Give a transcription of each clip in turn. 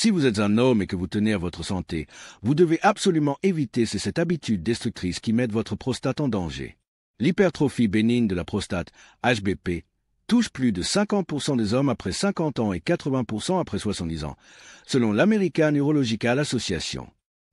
Si vous êtes un homme et que vous tenez à votre santé, vous devez absolument éviter cette habitude destructrice qui met votre prostate en danger. L'hypertrophie bénigne de la prostate, HBP, touche plus de 50% des hommes après 50 ans et 80% après 70 ans, selon l'American Urological Association.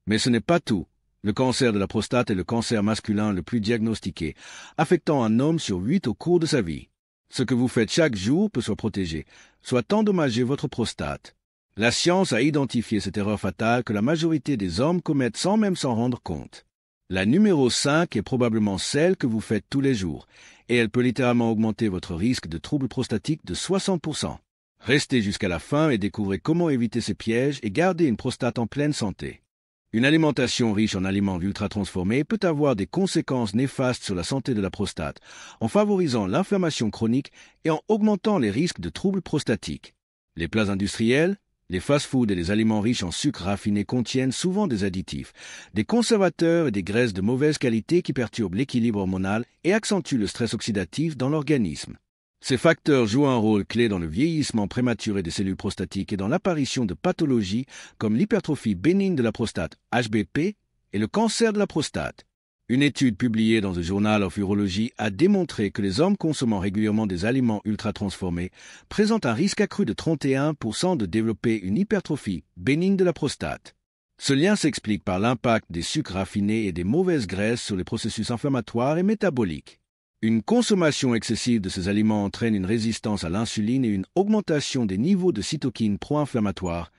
Mais ce n'est pas tout. Le cancer de la prostate est le cancer masculin le plus diagnostiqué, affectant un homme sur 8 au cours de sa vie. Ce que vous faites chaque jour peut soit protéger, soit endommager votre prostate. La science a identifié cette erreur fatale que la majorité des hommes commettent sans même s'en rendre compte. La numéro 5 est probablement celle que vous faites tous les jours, et elle peut littéralement augmenter votre risque de troubles prostatiques de 60%. Restez jusqu'à la fin et découvrez comment éviter ces pièges et garder une prostate en pleine santé. Une alimentation riche en aliments ultra-transformés peut avoir des conséquences néfastes sur la santé de la prostate, en favorisant l'inflammation chronique et en augmentant les risques de troubles prostatiques. Les plats industriels, les fast-foods et les aliments riches en sucre raffiné contiennent souvent des additifs, des conservateurs et des graisses de mauvaise qualité qui perturbent l'équilibre hormonal et accentuent le stress oxydatif dans l'organisme. Ces facteurs jouent un rôle clé dans le vieillissement prématuré des cellules prostatiques et dans l'apparition de pathologies comme l'hypertrophie bénigne de la prostate, HBP, et le cancer de la prostate. Une étude publiée dans The Journal of Urology a démontré que les hommes consommant régulièrement des aliments ultra-transformés présentent un risque accru de 31% de développer une hypertrophie bénigne de la prostate. Ce lien s'explique par l'impact des sucres raffinés et des mauvaises graisses sur les processus inflammatoires et métaboliques. Une consommation excessive de ces aliments entraîne une résistance à l'insuline et une augmentation des niveaux de cytokines pro-inflammatoires,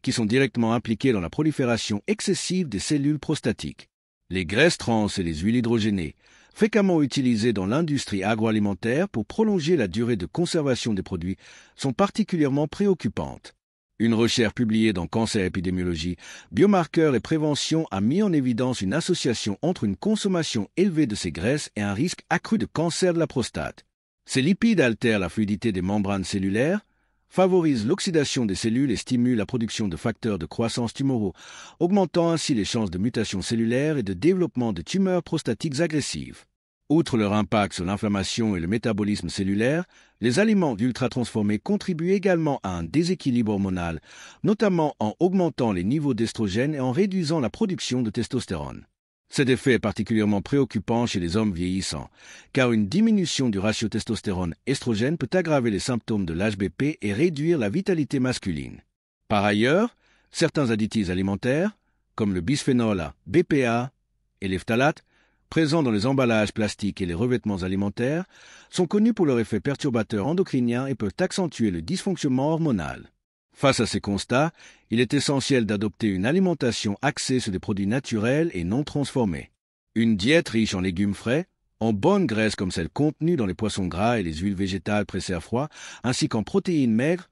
qui sont directement impliqués dans la prolifération excessive des cellules prostatiques. Les graisses trans et les huiles hydrogénées, fréquemment utilisées dans l'industrie agroalimentaire pour prolonger la durée de conservation des produits, sont particulièrement préoccupantes. Une recherche publiée dans Cancer Épidémiologie, Biomarqueurs et Prévention a mis en évidence une association entre une consommation élevée de ces graisses et un risque accru de cancer de la prostate. Ces lipides altèrent la fluidité des membranes cellulaires, favorisent l'oxydation des cellules et stimulent la production de facteurs de croissance tumoraux, augmentant ainsi les chances de mutation cellulaire et de développement de tumeurs prostatiques agressives. Outre leur impact sur l'inflammation et le métabolisme cellulaire, les aliments ultra-transformés contribuent également à un déséquilibre hormonal, notamment en augmentant les niveaux d'estrogène et en réduisant la production de testostérone. Cet effet est particulièrement préoccupant chez les hommes vieillissants, car une diminution du ratio testostérone-estrogène peut aggraver les symptômes de l'HBP et réduire la vitalité masculine. Par ailleurs, certains additifs alimentaires, comme le bisphénol A, BPA et les phtalates, présents dans les emballages plastiques et les revêtements alimentaires, sont connus pour leur effet perturbateur endocrinien et peuvent accentuer le dysfonctionnement hormonal. Face à ces constats, il est essentiel d'adopter une alimentation axée sur des produits naturels et non transformés. Une diète riche en légumes frais, en bonnes graisses comme celles contenues dans les poissons gras et les huiles végétales pressées à froid, ainsi qu'en protéines maigres,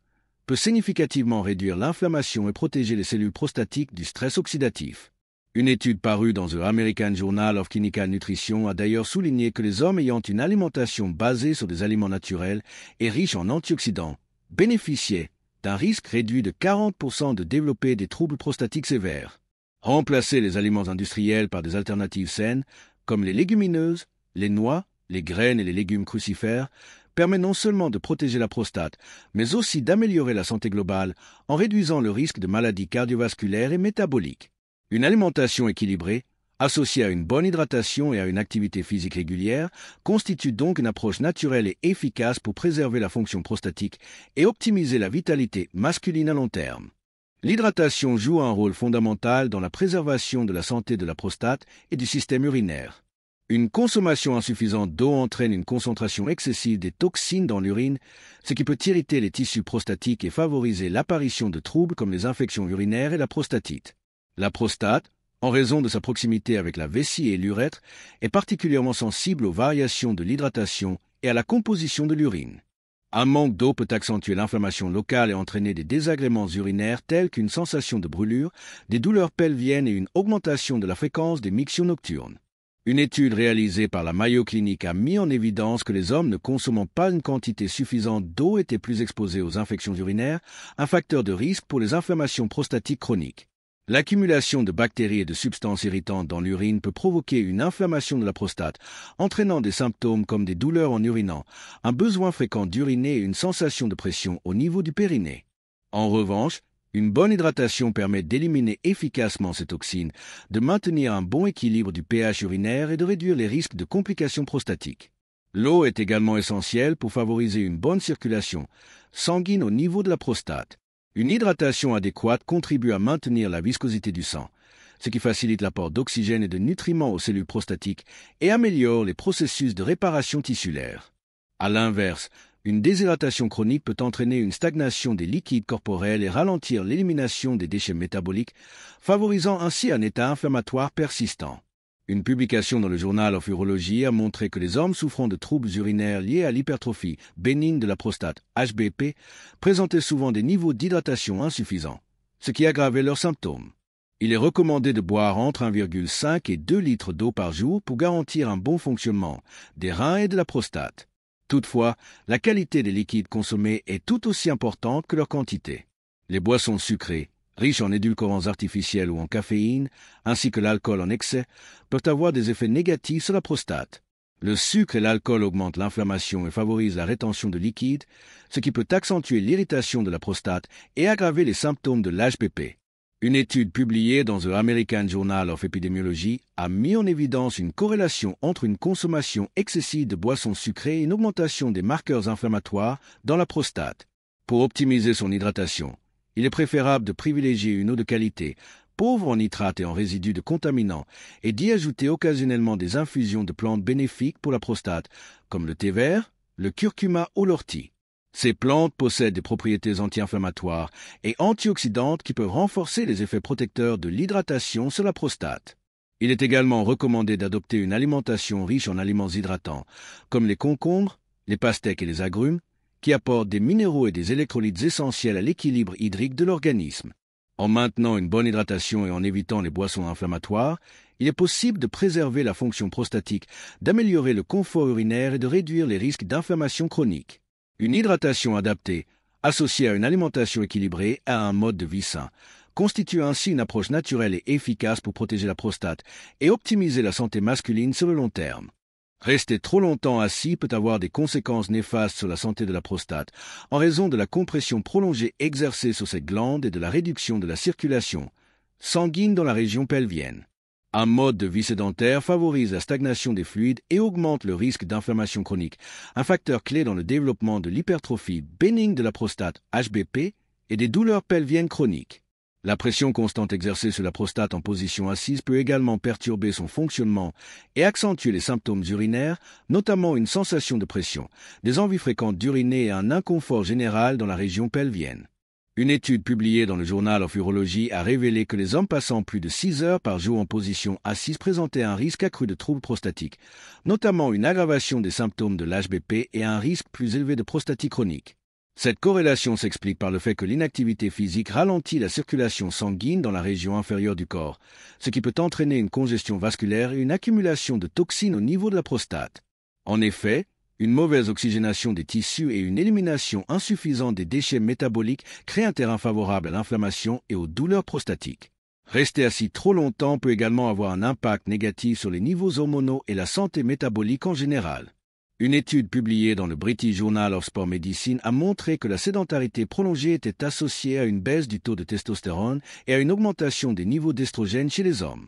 peut significativement réduire l'inflammation et protéger les cellules prostatiques du stress oxydatif. Une étude parue dans The American Journal of Clinical Nutrition a d'ailleurs souligné que les hommes ayant une alimentation basée sur des aliments naturels et riches en antioxydants bénéficiaient d'un risque réduit de 40% de développer des troubles prostatiques sévères. Remplacer les aliments industriels par des alternatives saines, comme les légumineuses, les noix, les graines et les légumes crucifères, permet non seulement de protéger la prostate, mais aussi d'améliorer la santé globale en réduisant le risque de maladies cardiovasculaires et métaboliques. Une alimentation équilibrée, associée à une bonne hydratation et à une activité physique régulière, constitue donc une approche naturelle et efficace pour préserver la fonction prostatique et optimiser la vitalité masculine à long terme. L'hydratation joue un rôle fondamental dans la préservation de la santé de la prostate et du système urinaire. Une consommation insuffisante d'eau entraîne une concentration excessive des toxines dans l'urine, ce qui peut irriter les tissus prostatiques et favoriser l'apparition de troubles comme les infections urinaires et la prostatite. La prostate, en raison de sa proximité avec la vessie et l'urètre, est particulièrement sensible aux variations de l'hydratation et à la composition de l'urine. Un manque d'eau peut accentuer l'inflammation locale et entraîner des désagréments urinaires tels qu'une sensation de brûlure, des douleurs pelviennes et une augmentation de la fréquence des mictions nocturnes. Une étude réalisée par la Mayo Clinic a mis en évidence que les hommes ne consommant pas une quantité suffisante d'eau étaient plus exposés aux infections urinaires, un facteur de risque pour les inflammations prostatiques chroniques. L'accumulation de bactéries et de substances irritantes dans l'urine peut provoquer une inflammation de la prostate, entraînant des symptômes comme des douleurs en urinant, un besoin fréquent d'uriner et une sensation de pression au niveau du périnée. En revanche, Une bonne hydratation permet d'éliminer efficacement ces toxines, de maintenir un bon équilibre du pH urinaire et de réduire les risques de complications prostatiques. L'eau est également essentielle pour favoriser une bonne circulation sanguine au niveau de la prostate. Une hydratation adéquate contribue à maintenir la viscosité du sang, ce qui facilite l'apport d'oxygène et de nutriments aux cellules prostatiques et améliore les processus de réparation tissulaire. À l'inverse, une déshydratation chronique peut entraîner une stagnation des liquides corporels et ralentir l'élimination des déchets métaboliques, favorisant ainsi un état inflammatoire persistant. Une publication dans le Journal of Urology a montré que les hommes souffrant de troubles urinaires liés à l'hypertrophie bénigne de la prostate, HBP, présentaient souvent des niveaux d'hydratation insuffisants, ce qui aggravait leurs symptômes. Il est recommandé de boire entre 1,5 et 2 litres d'eau par jour pour garantir un bon fonctionnement des reins et de la prostate. Toutefois, la qualité des liquides consommés est tout aussi importante que leur quantité. Les boissons sucrées, riches en édulcorants artificiels ou en caféine, ainsi que l'alcool en excès, peuvent avoir des effets négatifs sur la prostate. Le sucre et l'alcool augmentent l'inflammation et favorisent la rétention de liquide, ce qui peut accentuer l'irritation de la prostate et aggraver les symptômes de l'HBP. Une étude publiée dans The American Journal of Epidemiology a mis en évidence une corrélation entre une consommation excessive de boissons sucrées et une augmentation des marqueurs inflammatoires dans la prostate. Pour optimiser son hydratation, il est préférable de privilégier une eau de qualité, pauvre en nitrates et en résidus de contaminants, et d'y ajouter occasionnellement des infusions de plantes bénéfiques pour la prostate, comme le thé vert, le curcuma ou l'ortie. Ces plantes possèdent des propriétés anti-inflammatoires et antioxydantes qui peuvent renforcer les effets protecteurs de l'hydratation sur la prostate. Il est également recommandé d'adopter une alimentation riche en aliments hydratants, comme les concombres, les pastèques et les agrumes, qui apportent des minéraux et des électrolytes essentiels à l'équilibre hydrique de l'organisme. En maintenant une bonne hydratation et en évitant les boissons inflammatoires, il est possible de préserver la fonction prostatique, d'améliorer le confort urinaire et de réduire les risques d'inflammation chronique. Une hydratation adaptée, associée à une alimentation équilibrée et à un mode de vie sain, constitue ainsi une approche naturelle et efficace pour protéger la prostate et optimiser la santé masculine sur le long terme. Rester trop longtemps assis peut avoir des conséquences néfastes sur la santé de la prostate en raison de la compression prolongée exercée sur cette glande et de la réduction de la circulation sanguine dans la région pelvienne. Un mode de vie sédentaire favorise la stagnation des fluides et augmente le risque d'inflammation chronique, un facteur clé dans le développement de l'hypertrophie bénigne de la prostate HBP et des douleurs pelviennes chroniques. La pression constante exercée sur la prostate en position assise peut également perturber son fonctionnement et accentuer les symptômes urinaires, notamment une sensation de pression, des envies fréquentes d'uriner et un inconfort général dans la région pelvienne. Une étude publiée dans le Journal of Urology a révélé que les hommes passant plus de 6 heures par jour en position assise présentaient un risque accru de troubles prostatiques, notamment une aggravation des symptômes de l'HBP et un risque plus élevé de prostatite chronique. Cette corrélation s'explique par le fait que l'inactivité physique ralentit la circulation sanguine dans la région inférieure du corps, ce qui peut entraîner une congestion vasculaire et une accumulation de toxines au niveau de la prostate. En effet, une mauvaise oxygénation des tissus et une élimination insuffisante des déchets métaboliques créent un terrain favorable à l'inflammation et aux douleurs prostatiques. Rester assis trop longtemps peut également avoir un impact négatif sur les niveaux hormonaux et la santé métabolique en général. Une étude publiée dans le British Journal of Sport Medicine a montré que la sédentarité prolongée était associée à une baisse du taux de testostérone et à une augmentation des niveaux d'estrogène chez les hommes.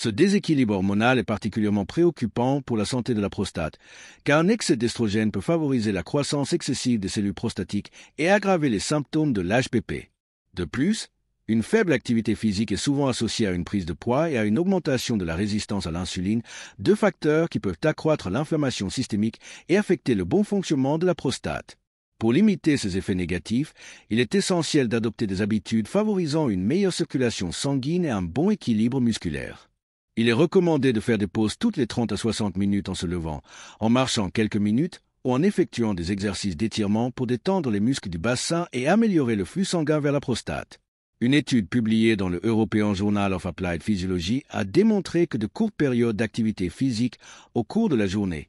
Ce déséquilibre hormonal est particulièrement préoccupant pour la santé de la prostate, car un excès d'estrogène peut favoriser la croissance excessive des cellules prostatiques et aggraver les symptômes de l'HBP. De plus, une faible activité physique est souvent associée à une prise de poids et à une augmentation de la résistance à l'insuline, deux facteurs qui peuvent accroître l'inflammation systémique et affecter le bon fonctionnement de la prostate. Pour limiter ces effets négatifs, il est essentiel d'adopter des habitudes favorisant une meilleure circulation sanguine et un bon équilibre musculaire. Il est recommandé de faire des pauses toutes les 30 à 60 minutes en se levant, en marchant quelques minutes ou en effectuant des exercices d'étirement pour détendre les muscles du bassin et améliorer le flux sanguin vers la prostate. Une étude publiée dans le European Journal of Applied Physiology a démontré que de courtes périodes d'activité physique au cours de la journée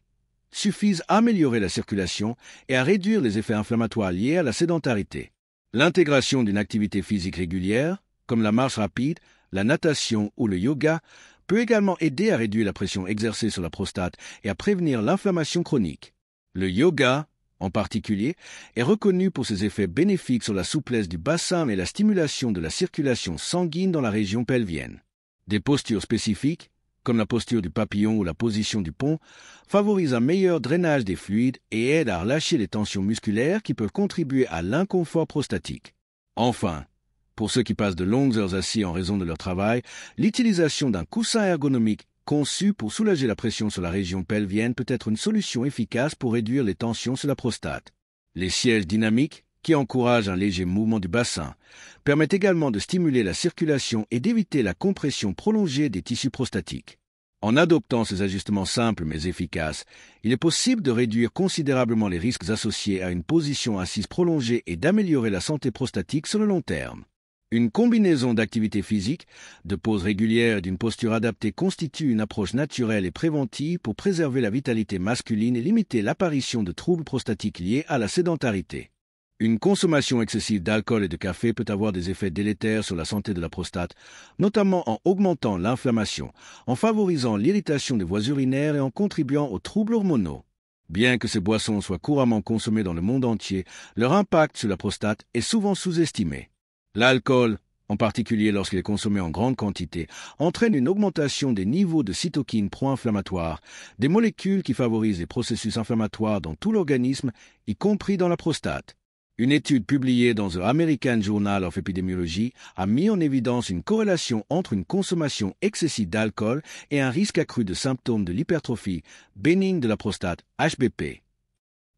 suffisent à améliorer la circulation et à réduire les effets inflammatoires liés à la sédentarité. L'intégration d'une activité physique régulière, comme la marche rapide, la natation ou le yoga, peut également aider à réduire la pression exercée sur la prostate et à prévenir l'inflammation chronique. Le yoga, en particulier, est reconnu pour ses effets bénéfiques sur la souplesse du bassin et la stimulation de la circulation sanguine dans la région pelvienne. Des postures spécifiques, comme la posture du papillon ou la position du pont, favorisent un meilleur drainage des fluides et aident à relâcher les tensions musculaires qui peuvent contribuer à l'inconfort prostatique. Enfin, pour ceux qui passent de longues heures assis en raison de leur travail, l'utilisation d'un coussin ergonomique conçu pour soulager la pression sur la région pelvienne peut être une solution efficace pour réduire les tensions sur la prostate. Les sièges dynamiques, qui encouragent un léger mouvement du bassin, permettent également de stimuler la circulation et d'éviter la compression prolongée des tissus prostatiques. En adoptant ces ajustements simples mais efficaces, il est possible de réduire considérablement les risques associés à une position assise prolongée et d'améliorer la santé prostatique sur le long terme. Une combinaison d'activités physiques, de poses régulières et d'une posture adaptée constitue une approche naturelle et préventive pour préserver la vitalité masculine et limiter l'apparition de troubles prostatiques liés à la sédentarité. Une consommation excessive d'alcool et de café peut avoir des effets délétères sur la santé de la prostate, notamment en augmentant l'inflammation, en favorisant l'irritation des voies urinaires et en contribuant aux troubles hormonaux. Bien que ces boissons soient couramment consommées dans le monde entier, leur impact sur la prostate est souvent sous-estimé. L'alcool, en particulier lorsqu'il est consommé en grande quantité, entraîne une augmentation des niveaux de cytokines pro-inflammatoires, des molécules qui favorisent les processus inflammatoires dans tout l'organisme, y compris dans la prostate. Une étude publiée dans The American Journal of Epidemiology a mis en évidence une corrélation entre une consommation excessive d'alcool et un risque accru de symptômes de l'hypertrophie bénigne de la prostate, HBP.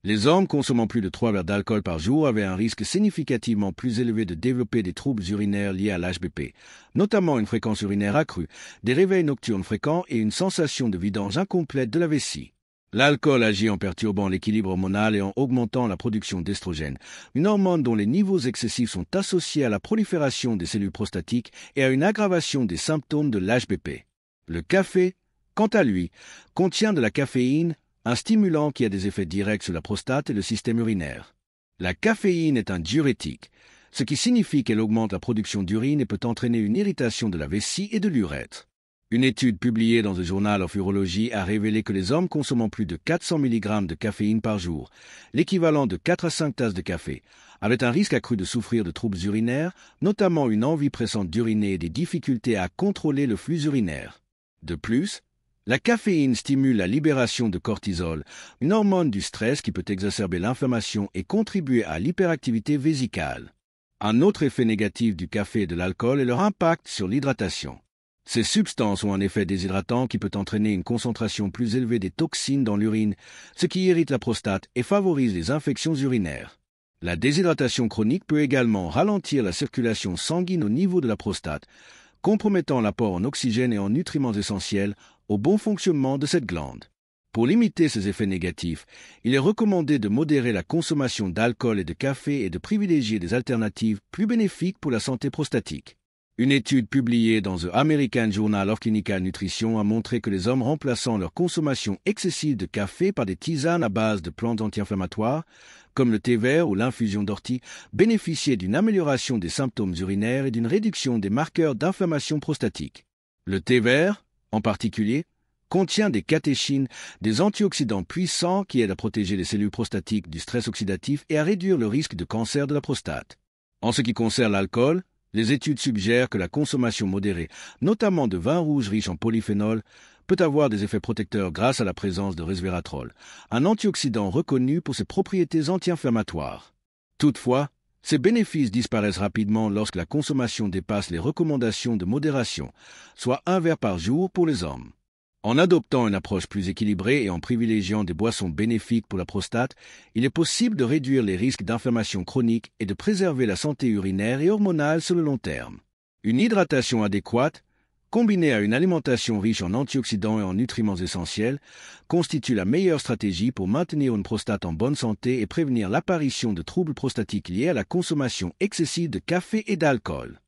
Les hommes consommant plus de 3 verres d'alcool par jour avaient un risque significativement plus élevé de développer des troubles urinaires liés à l'HBP, notamment une fréquence urinaire accrue, des réveils nocturnes fréquents et une sensation de vidange incomplète de la vessie. L'alcool agit en perturbant l'équilibre hormonal et en augmentant la production d'estrogène, une hormone dont les niveaux excessifs sont associés à la prolifération des cellules prostatiques et à une aggravation des symptômes de l'HBP. Le café, quant à lui, contient de la caféine, un stimulant qui a des effets directs sur la prostate et le système urinaire. La caféine est un diurétique, ce qui signifie qu'elle augmente la production d'urine et peut entraîner une irritation de la vessie et de l'urètre. Une étude publiée dans The Journal of Urology a révélé que les hommes consommant plus de 400 mg de caféine par jour, l'équivalent de 4 à 5 tasses de café, avaient un risque accru de souffrir de troubles urinaires, notamment une envie pressante d'uriner et des difficultés à contrôler le flux urinaire. De plus, la caféine stimule la libération de cortisol, une hormone du stress qui peut exacerber l'inflammation et contribuer à l'hyperactivité vésicale. Un autre effet négatif du café et de l'alcool est leur impact sur l'hydratation. Ces substances ont un effet déshydratant qui peut entraîner une concentration plus élevée des toxines dans l'urine, ce qui irrite la prostate et favorise les infections urinaires. La déshydratation chronique peut également ralentir la circulation sanguine au niveau de la prostate, compromettant l'apport en oxygène et en nutriments essentiels au bon fonctionnement de cette glande. Pour limiter ces effets négatifs, il est recommandé de modérer la consommation d'alcool et de café et de privilégier des alternatives plus bénéfiques pour la santé prostatique. Une étude publiée dans The American Journal of Clinical Nutrition a montré que les hommes remplaçant leur consommation excessive de café par des tisanes à base de plantes anti-inflammatoires, comme le thé vert ou l'infusion d'ortie, bénéficiaient d'une amélioration des symptômes urinaires et d'une réduction des marqueurs d'inflammation prostatique. Le thé vert, en particulier, contient des catéchines, des antioxydants puissants qui aident à protéger les cellules prostatiques du stress oxydatif et à réduire le risque de cancer de la prostate. En ce qui concerne l'alcool, les études suggèrent que la consommation modérée, notamment de vin rouge riche en polyphénol, peut avoir des effets protecteurs grâce à la présence de resveratrol, un antioxydant reconnu pour ses propriétés anti-inflammatoires. Toutefois, ces bénéfices disparaissent rapidement lorsque la consommation dépasse les recommandations de modération, soit 1 verre par jour pour les hommes. En adoptant une approche plus équilibrée et en privilégiant des boissons bénéfiques pour la prostate, il est possible de réduire les risques d'inflammation chronique et de préserver la santé urinaire et hormonale sur le long terme. Une hydratation adéquate, combinée à une alimentation riche en antioxydants et en nutriments essentiels, constitue la meilleure stratégie pour maintenir une prostate en bonne santé et prévenir l'apparition de troubles prostatiques liés à la consommation excessive de café et d'alcool.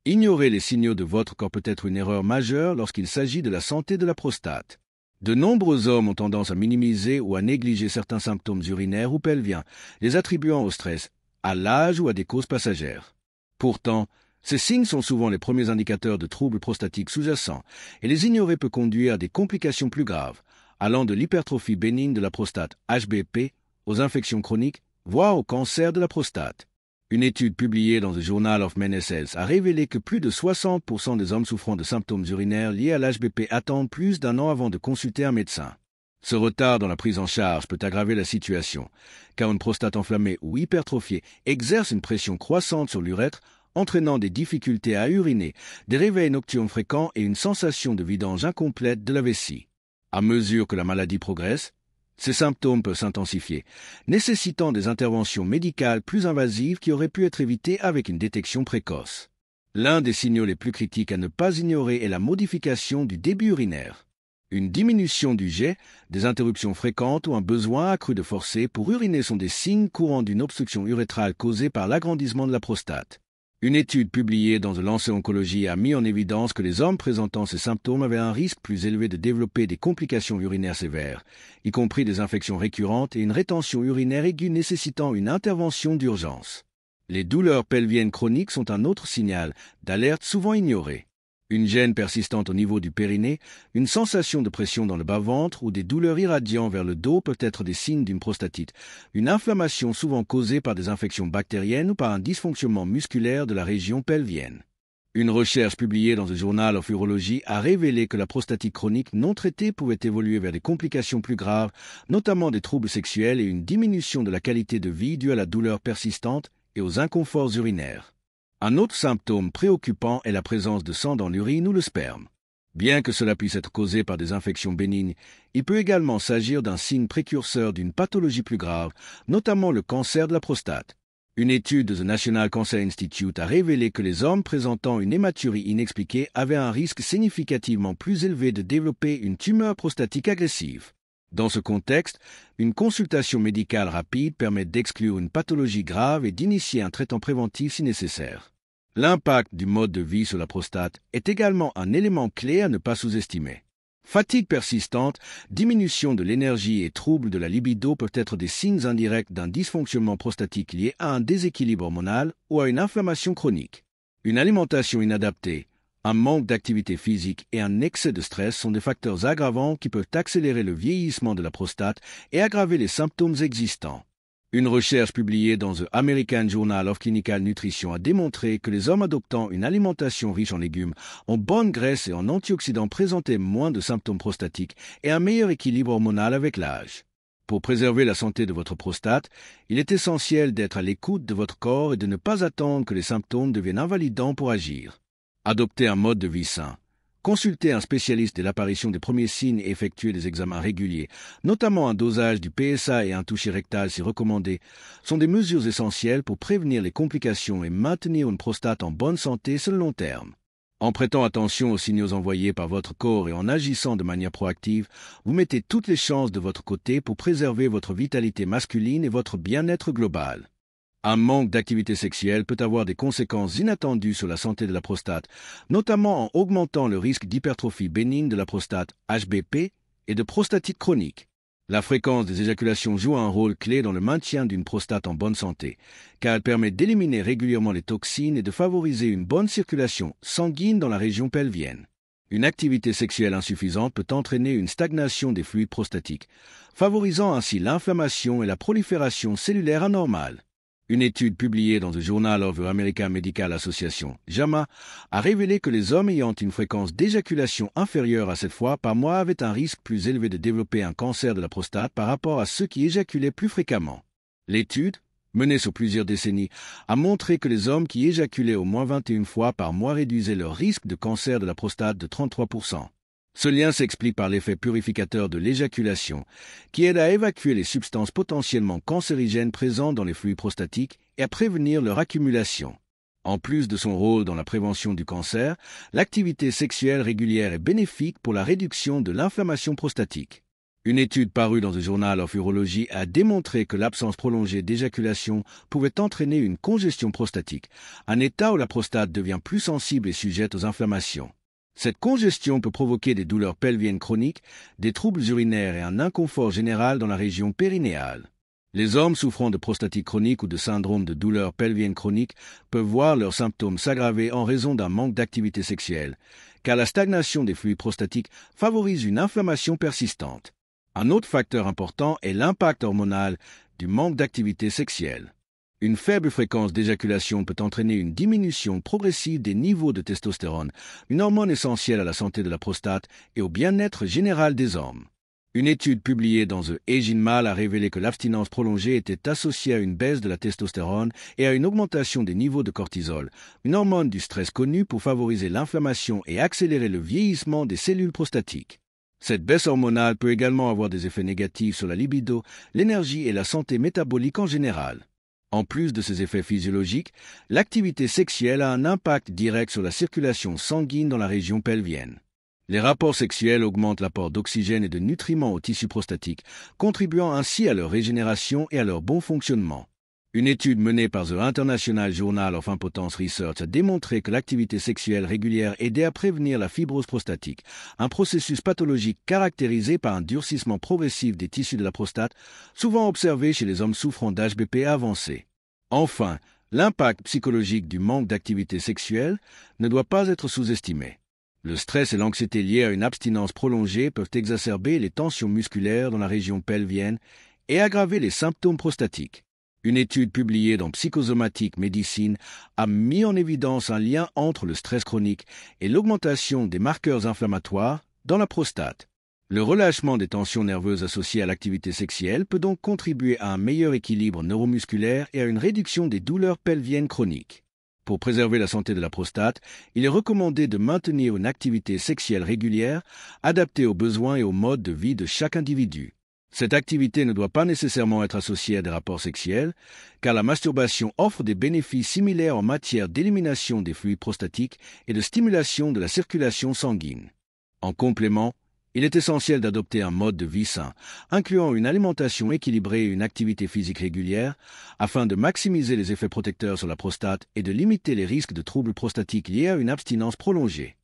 Ignorer les signaux de votre corps peut être une erreur majeure lorsqu'il s'agit de la santé de la prostate. De nombreux hommes ont tendance à minimiser ou à négliger certains symptômes urinaires ou pelviens, les attribuant au stress, à l'âge ou à des causes passagères. Pourtant, ces signes sont souvent les premiers indicateurs de troubles prostatiques sous-jacents, et les ignorer peut conduire à des complications plus graves, allant de l'hypertrophie bénigne de la prostate HBP aux infections chroniques, voire au cancer de la prostate. Une étude publiée dans The Journal of Men's Health a révélé que plus de 60% des hommes souffrant de symptômes urinaires liés à l'HBP attendent plus d'un an avant de consulter un médecin. Ce retard dans la prise en charge peut aggraver la situation, car une prostate enflammée ou hypertrophiée exerce une pression croissante sur l'urètre, entraînant des difficultés à uriner, des réveils nocturnes fréquents et une sensation de vidange incomplète de la vessie. À mesure que la maladie progresse, ces symptômes peuvent s'intensifier, nécessitant des interventions médicales plus invasives qui auraient pu être évitées avec une détection précoce. L'un des signaux les plus critiques à ne pas ignorer est la modification du débit urinaire. Une diminution du jet, des interruptions fréquentes ou un besoin accru de forcer pour uriner sont des signes courants d'une obstruction urétrale causée par l'agrandissement de la prostate. Une étude publiée dans The Lancet Oncology a mis en évidence que les hommes présentant ces symptômes avaient un risque plus élevé de développer des complications urinaires sévères, y compris des infections récurrentes et une rétention urinaire aiguë nécessitant une intervention d'urgence. Les douleurs pelviennes chroniques sont un autre signal d'alerte souvent ignoré. Une gêne persistante au niveau du périnée, une sensation de pression dans le bas-ventre ou des douleurs irradiant vers le dos peuvent être des signes d'une prostatite, une inflammation souvent causée par des infections bactériennes ou par un dysfonctionnement musculaire de la région pelvienne. Une recherche publiée dans The Journal of Urology a révélé que la prostatite chronique non traitée pouvait évoluer vers des complications plus graves, notamment des troubles sexuels et une diminution de la qualité de vie due à la douleur persistante et aux inconforts urinaires. Un autre symptôme préoccupant est la présence de sang dans l'urine ou le sperme. Bien que cela puisse être causé par des infections bénignes, il peut également s'agir d'un signe précurseur d'une pathologie plus grave, notamment le cancer de la prostate. Une étude de The National Cancer Institute a révélé que les hommes présentant une hématurie inexpliquée avaient un risque significativement plus élevé de développer une tumeur prostatique agressive. Dans ce contexte, une consultation médicale rapide permet d'exclure une pathologie grave et d'initier un traitement préventif si nécessaire. L'impact du mode de vie sur la prostate est également un élément clé à ne pas sous-estimer. Fatigue persistante, diminution de l'énergie et troubles de la libido peuvent être des signes indirects d'un dysfonctionnement prostatique lié à un déséquilibre hormonal ou à une inflammation chronique. Une alimentation inadaptée, un manque d'activité physique et un excès de stress sont des facteurs aggravants qui peuvent accélérer le vieillissement de la prostate et aggraver les symptômes existants. Une recherche publiée dans The American Journal of Clinical Nutrition a démontré que les hommes adoptant une alimentation riche en légumes, en bonne graisse et en antioxydants présentaient moins de symptômes prostatiques et un meilleur équilibre hormonal avec l'âge. Pour préserver la santé de votre prostate, il est essentiel d'être à l'écoute de votre corps et de ne pas attendre que les symptômes deviennent invalidants pour agir. Adopter un mode de vie sain. Consulter un spécialiste dès l'apparition des premiers signes et effectuer des examens réguliers, notamment un dosage du PSA et un toucher rectal si recommandé, sont des mesures essentielles pour prévenir les complications et maintenir une prostate en bonne santé sur le long terme. En prêtant attention aux signaux envoyés par votre corps et en agissant de manière proactive, vous mettez toutes les chances de votre côté pour préserver votre vitalité masculine et votre bien-être global. Un manque d'activité sexuelle peut avoir des conséquences inattendues sur la santé de la prostate, notamment en augmentant le risque d'hypertrophie bénigne de la prostate, HBP, et de prostatite chronique. La fréquence des éjaculations joue un rôle clé dans le maintien d'une prostate en bonne santé, car elle permet d'éliminer régulièrement les toxines et de favoriser une bonne circulation sanguine dans la région pelvienne. Une activité sexuelle insuffisante peut entraîner une stagnation des fluides prostatiques, favorisant ainsi l'inflammation et la prolifération cellulaire anormale. Une étude publiée dans The Journal of the American Medical Association, JAMA, a révélé que les hommes ayant une fréquence d'éjaculation inférieure à 7 fois par mois avaient un risque plus élevé de développer un cancer de la prostate par rapport à ceux qui éjaculaient plus fréquemment. L'étude, menée sur plusieurs décennies, a montré que les hommes qui éjaculaient au moins 21 fois par mois réduisaient leur risque de cancer de la prostate de 33%. Ce lien s'explique par l'effet purificateur de l'éjaculation, qui aide à évacuer les substances potentiellement cancérigènes présentes dans les fluides prostatiques et à prévenir leur accumulation. En plus de son rôle dans la prévention du cancer, l'activité sexuelle régulière est bénéfique pour la réduction de l'inflammation prostatique. Une étude parue dans The Journal of Urology a démontré que l'absence prolongée d'éjaculation pouvait entraîner une congestion prostatique, un état où la prostate devient plus sensible et sujette aux inflammations. Cette congestion peut provoquer des douleurs pelviennes chroniques, des troubles urinaires et un inconfort général dans la région périnéale. Les hommes souffrant de prostatite chronique ou de syndrome de douleur pelvienne chronique peuvent voir leurs symptômes s'aggraver en raison d'un manque d'activité sexuelle, car la stagnation des fluides prostatiques favorise une inflammation persistante. Un autre facteur important est l'impact hormonal du manque d'activité sexuelle. Une faible fréquence d'éjaculation peut entraîner une diminution progressive des niveaux de testostérone, une hormone essentielle à la santé de la prostate et au bien-être général des hommes. Une étude publiée dans The Aging Male a révélé que l'abstinence prolongée était associée à une baisse de la testostérone et à une augmentation des niveaux de cortisol, une hormone du stress connue pour favoriser l'inflammation et accélérer le vieillissement des cellules prostatiques. Cette baisse hormonale peut également avoir des effets négatifs sur la libido, l'énergie et la santé métabolique en général. En plus de ces effets physiologiques, l'activité sexuelle a un impact direct sur la circulation sanguine dans la région pelvienne. Les rapports sexuels augmentent l'apport d'oxygène et de nutriments aux tissus prostatiques, contribuant ainsi à leur régénération et à leur bon fonctionnement. Une étude menée par The International Journal of Impotence Research a démontré que l'activité sexuelle régulière aidait à prévenir la fibrose prostatique, un processus pathologique caractérisé par un durcissement progressif des tissus de la prostate, souvent observé chez les hommes souffrant d'HBP avancé. Enfin, l'impact psychologique du manque d'activité sexuelle ne doit pas être sous-estimé. Le stress et l'anxiété liés à une abstinence prolongée peuvent exacerber les tensions musculaires dans la région pelvienne et aggraver les symptômes prostatiques. Une étude publiée dans Psychosomatic Medicine a mis en évidence un lien entre le stress chronique et l'augmentation des marqueurs inflammatoires dans la prostate. Le relâchement des tensions nerveuses associées à l'activité sexuelle peut donc contribuer à un meilleur équilibre neuromusculaire et à une réduction des douleurs pelviennes chroniques. Pour préserver la santé de la prostate, il est recommandé de maintenir une activité sexuelle régulière, adaptée aux besoins et aux modes de vie de chaque individu. Cette activité ne doit pas nécessairement être associée à des rapports sexuels, car la masturbation offre des bénéfices similaires en matière d'élimination des fluides prostatiques et de stimulation de la circulation sanguine. En complément, il est essentiel d'adopter un mode de vie sain, incluant une alimentation équilibrée et une activité physique régulière, afin de maximiser les effets protecteurs sur la prostate et de limiter les risques de troubles prostatiques liés à une abstinence prolongée.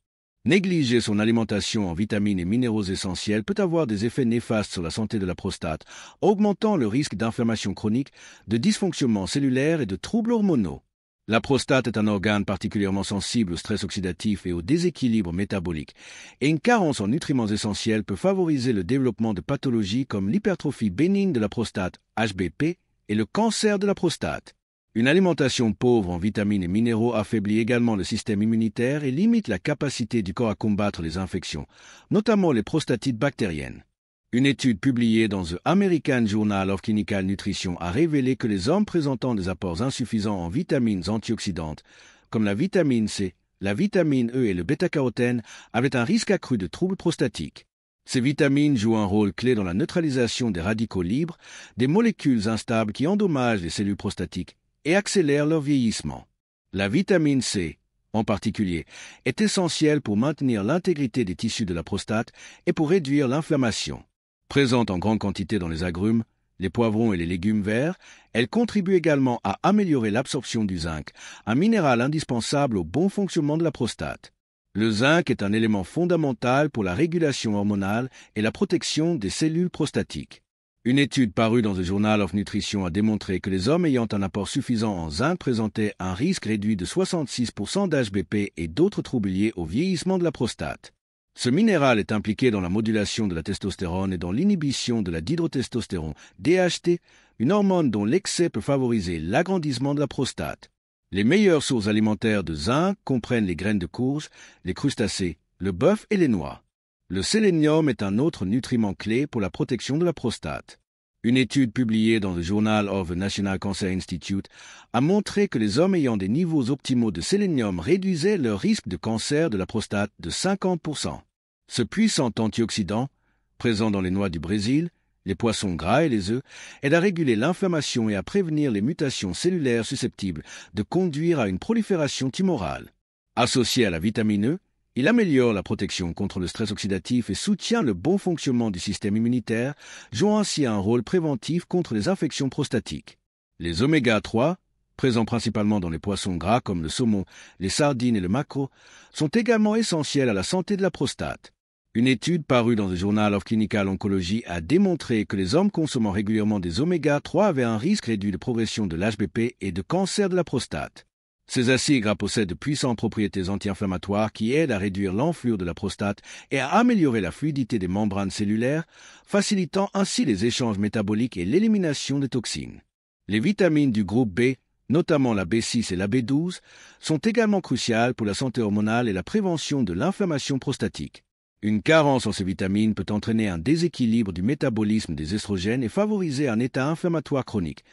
Négliger son alimentation en vitamines et minéraux essentiels peut avoir des effets néfastes sur la santé de la prostate, augmentant le risque d'inflammation chronique, de dysfonctionnement cellulaire et de troubles hormonaux. La prostate est un organe particulièrement sensible au stress oxydatif et au déséquilibre métabolique, et une carence en nutriments essentiels peut favoriser le développement de pathologies comme l'hypertrophie bénigne de la prostate, HBP, et le cancer de la prostate. Une alimentation pauvre en vitamines et minéraux affaiblit également le système immunitaire et limite la capacité du corps à combattre les infections, notamment les prostatites bactériennes. Une étude publiée dans The American Journal of Clinical Nutrition a révélé que les hommes présentant des apports insuffisants en vitamines antioxydantes, comme la vitamine C, la vitamine E et le bêta-carotène, avaient un risque accru de troubles prostatiques. Ces vitamines jouent un rôle clé dans la neutralisation des radicaux libres, des molécules instables qui endommagent les cellules prostatiques et accélèrent leur vieillissement. La vitamine C, en particulier, est essentielle pour maintenir l'intégrité des tissus de la prostate et pour réduire l'inflammation. Présente en grande quantité dans les agrumes, les poivrons et les légumes verts, elle contribue également à améliorer l'absorption du zinc, un minéral indispensable au bon fonctionnement de la prostate. Le zinc est un élément fondamental pour la régulation hormonale et la protection des cellules prostatiques. Une étude parue dans The Journal of Nutrition a démontré que les hommes ayant un apport suffisant en zinc présentaient un risque réduit de 66% d'HBP et d'autres troubles liés au vieillissement de la prostate. Ce minéral est impliqué dans la modulation de la testostérone et dans l'inhibition de la dihydrotestostérone, DHT, une hormone dont l'excès peut favoriser l'agrandissement de la prostate. Les meilleures sources alimentaires de zinc comprennent les graines de courge, les crustacés, le bœuf et les noix. Le sélénium est un autre nutriment clé pour la protection de la prostate. Une étude publiée dans le Journal of the National Cancer Institute a montré que les hommes ayant des niveaux optimaux de sélénium réduisaient leur risque de cancer de la prostate de 50%. Ce puissant antioxydant, présent dans les noix du Brésil, les poissons gras et les œufs, aide à réguler l'inflammation et à prévenir les mutations cellulaires susceptibles de conduire à une prolifération tumorale. Associé à la vitamine E, il améliore la protection contre le stress oxydatif et soutient le bon fonctionnement du système immunitaire, jouant ainsi un rôle préventif contre les infections prostatiques. Les oméga 3, présents principalement dans les poissons gras comme le saumon, les sardines et le maquereau, sont également essentiels à la santé de la prostate. Une étude parue dans le Journal of Clinical Oncology a démontré que les hommes consommant régulièrement des oméga 3 avaient un risque réduit de progression de l'HBP et de cancer de la prostate. Ces acides gras possèdent de puissantes propriétés anti-inflammatoires qui aident à réduire l'enflure de la prostate et à améliorer la fluidité des membranes cellulaires, facilitant ainsi les échanges métaboliques et l'élimination des toxines. Les vitamines du groupe B, notamment la B6 et la B12, sont également cruciales pour la santé hormonale et la prévention de l'inflammation prostatique. Une carence en ces vitamines peut entraîner un déséquilibre du métabolisme des estrogènes et favoriser un état inflammatoire chronique,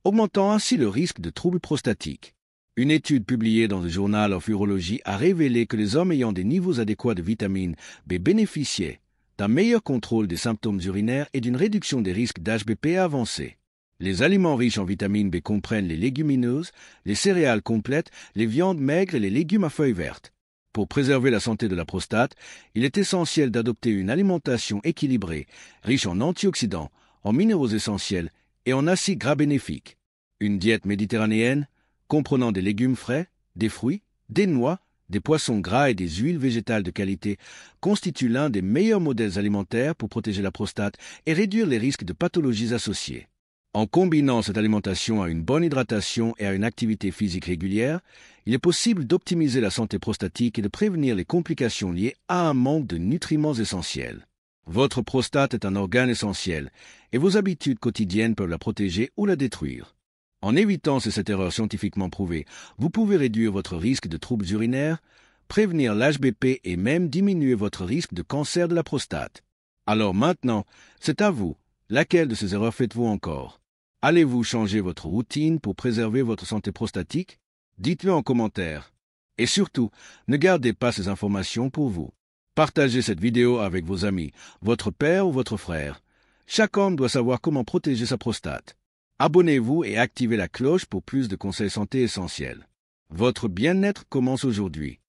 augmentant ainsi le risque de troubles prostatiques. Une étude publiée dans le Journal of Urology a révélé que les hommes ayant des niveaux adéquats de vitamine B bénéficiaient d'un meilleur contrôle des symptômes urinaires et d'une réduction des risques d'HBP avancé. Les aliments riches en vitamine B comprennent les légumineuses, les céréales complètes, les viandes maigres et les légumes à feuilles vertes. Pour préserver la santé de la prostate, il est essentiel d'adopter une alimentation équilibrée, riche en antioxydants, en minéraux essentiels et en acides gras bénéfiques. Une diète méditerranéenne, comprenant des légumes frais, des fruits, des noix, des poissons gras et des huiles végétales de qualité, constitue l'un des meilleurs modèles alimentaires pour protéger la prostate et réduire les risques de pathologies associées. En combinant cette alimentation à une bonne hydratation et à une activité physique régulière, il est possible d'optimiser la santé prostatique et de prévenir les complications liées à un manque de nutriments essentiels. Votre prostate est un organe essentiel et vos habitudes quotidiennes peuvent la protéger ou la détruire. En évitant cette erreur scientifiquement prouvée, vous pouvez réduire votre risque de troubles urinaires, prévenir l'HBP et même diminuer votre risque de cancer de la prostate. Alors maintenant, c'est à vous. Laquelle de ces erreurs faites-vous encore? Allez-vous changer votre routine pour préserver votre santé prostatique? Dites-le en commentaire. Et surtout, ne gardez pas ces informations pour vous. Partagez cette vidéo avec vos amis, votre père ou votre frère. Chaque homme doit savoir comment protéger sa prostate. Abonnez-vous et activez la cloche pour plus de conseils santé essentiels. Votre bien-être commence aujourd'hui.